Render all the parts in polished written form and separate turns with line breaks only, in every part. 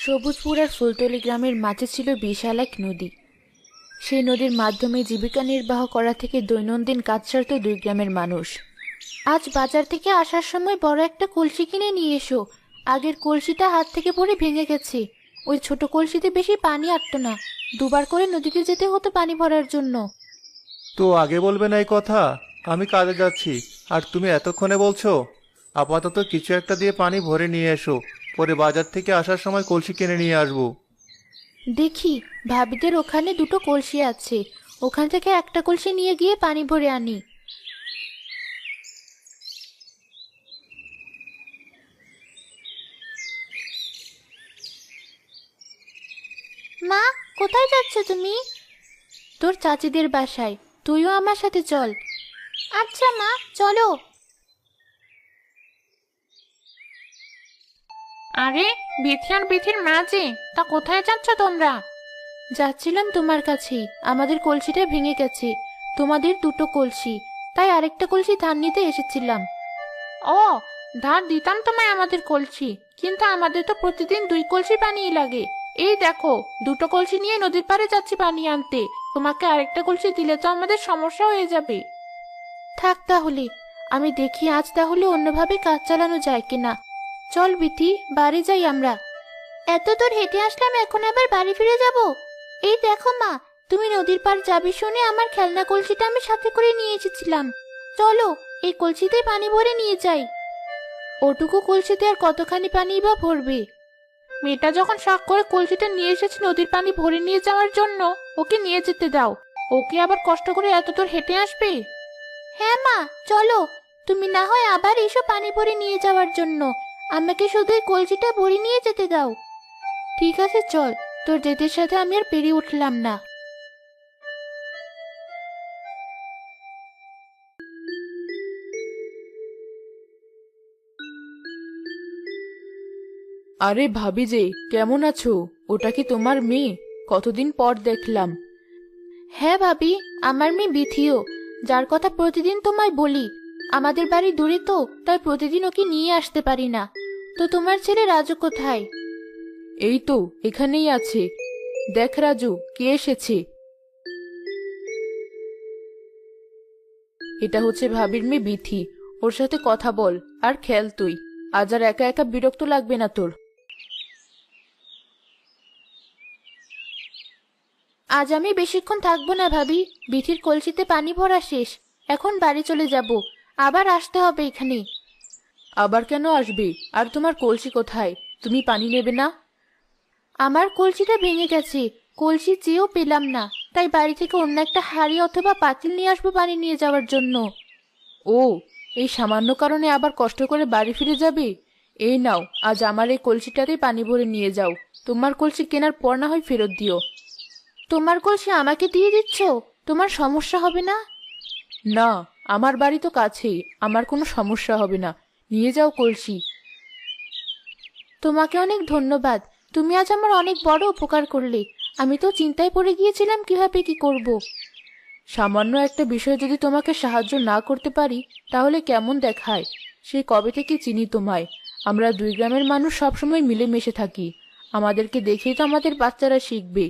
সবুজপুর আর ফুলতলি গ্রামের মাঝে ছিল বিশাল এক নদী। সেই নদীর মাধ্যমে জীবিকা নির্বাহ করা থেকে দৈনন্দিন কাজ সারত দুই গ্রামের মানুষ। আজ বাজার থেকে আসার সময় বড় একটা কলসি কিনে নিয়ে এসো। আগের কলসিটা হাত থেকে পড়ে ভেঙে গেছে। ওই ছোট কলসিতে বেশি পানি আটতো না, দুবার করে নদীতে যেতে হতো পানি ভরার জন্য।
তো আগে বলবে না এই কথা? আমি কাজে যাচ্ছি, আর তুমি এতক্ষণে বলছো? আপাতত কিছু একটা দিয়ে পানি ভরে নিয়ে এসো, পরে বাজার থেকে আসার সময় কলসি কিনে নিয়ে আসবো।
দেখি, ভাবিদের ওখানে দুটো কলসি আছে, ওখান থেকে একটা কলসি নিয়ে গিয়ে পানি ভরে আনি। মা, কোথায় যাচ্ছ তুমি? তোর চাচিদের বাসায়, তুইও আমার সাথে চল। আচ্ছা মা, চলো।
আরে, বিথি আর বিথির মা যে, তা কোথায় যাচ্ছ তোমরা?
যাচ্ছিলাম তোমার কাছেই, আমাদের কলসিটা ভেঙে গেছে। তোমাদের দুটো কলসি, তাই আরেকটা কলসি ধার নিতে এসেছিলাম।
ও, ধার দিতাম তোমায় আমাদের কলসি, কিন্তু আমাদের তো প্রতিদিন 2 কলসি পানিই লাগে। এই দেখো, 2টো কলসি নিয়ে নদীর পাড়ে যাচ্ছি পানি আনতে। তোমাকে আরেকটা কলসি দিলে তো আমাদের সমস্যা হয়ে যাবে।
থাক তাহলে, আমি দেখি আজ তাহলে অন্যভাবে কাজ চালানো যায় কিনা। চল বিথি, বাড়ি যাই আমরা। এত দূর হেঁটে আসলাম, এখন আবার বাড়ি ফিরে যাব? এই দেখো মা, তুমি নদীর পার যাবে শুনে আমার খেলনা কলসিটা আমি সাথে করে নিয়ে এসেছিলাম। চলো, এই কলসিতে পানি ভরে নিয়ে যাই। ওটুকু কলসিতে আর কতখানি পানি বা ভরবে?
মেয়েটা যখন শখ করে কলসিটা নিয়ে এসেছে নদীর পানি ভরে নিয়ে যাওয়ার জন্য, ওকে নিয়ে যেতে দাও। ওকে আবার কষ্ট করে এত দূর হেঁটে আসবে?
হ্যাঁ মা, চলো। তুমি না হয় আবার এসো পানি ভরে নিয়ে যাওয়ার জন্য, আমাকে শুধু এই কলসিটা ভরে নিয়ে যেতে দাও। ঠিক আছে চল, তোর জেদের সাথে আমি আর পেরে উঠলাম না।
আরে ভাবি যে, কেমন আছো? ওটা কি তোমার মেয়ে? কতদিন পর দেখলাম।
হ্যাঁ ভাবি, আমার মেয়ে বিথিও, যার কথা প্রতিদিন তোমায় বলি। আমাদের বাড়ি দূরে তো, তাই প্রতিদিন ওকে নিয়ে আসতে পারি না। তো তোমার ছেলে রাজু কোথায়?
এই তো এখানেই আছে। দেখ রাজু, কে এসেছে। এটা হচ্ছে ভাবির মেয়ে বিথি। ওর সাথে কথা বল আর খেল তুই। আজ আর একা একা বিরক্ত লাগবে না তোর।
আজ আমি বেশিক্ষণ থাকবো না ভাবি, বিথির কলসিতে পানি ভরা শেষ। এখন বাড়ি চলে যাব, আবার আসতে হবে এখানে।
আবার কেন আসবে? আর তোমার কলসি কোথায়? তুমি পানি নেবে না?
আমার কলসিটা ভেঙে গেছে, কলসি চেয়েও পেলাম না, তাই বাড়ি থেকে অন্য একটা হাঁড়ি অথবা পাতিল নিয়ে আসবো পানি নিয়ে যাওয়ার জন্য।
ও, এই সামান্য কারণে আবার কষ্ট করে বাড়ি ফিরে যাবে? এই নাও, আজ আমার এই কলসিটাতেই পানি ভরে নিয়ে যাও। তোমার কলসি কেনার পর না হয় ফেরত দিও।
তোমার কলসি আমাকে দিয়ে দিচ্ছ? তোমার সমস্যা হবে না?
না, আমার বাড়ি তো কাছেই, আমার কোনো সমস্যা হবে না। নিয়ে যাও কলসি।
তোমাকে অনেক ধন্যবাদ, তুমি আজ আমার অনেক বড় উপকার করলে। আমি তো চিন্তায় পড়ে গিয়েছিলাম কিভাবে কি করব।
সামান্য একটা বিষয় যদি তোমাকে সাহায্য না করতে পারি, তাহলে কেমন দেখায়? সেই কবে থেকে চিনি তোমায়। আমরা দুই গ্রামের মানুষ সবসময় মিলেমিশে থাকি। আমাদেরকে দেখেই তো আমাদের বাচ্চারা শিখবে।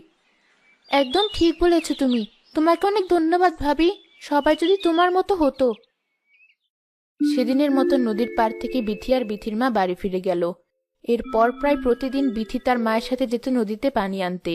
একদম ঠিক বলেছো তুমি, তোমাকে অনেক ধন্যবাদ ভাবি। সবাই যদি তোমার মতো হতো। সেদিনের মতো নদীর পাড় থেকে বিথি আর বিথির মা বাড়ি ফিরে গেল। এরপর প্রায় প্রতিদিন বিথি তার মায়ের সাথে যেত নদীতে পানি আনতে।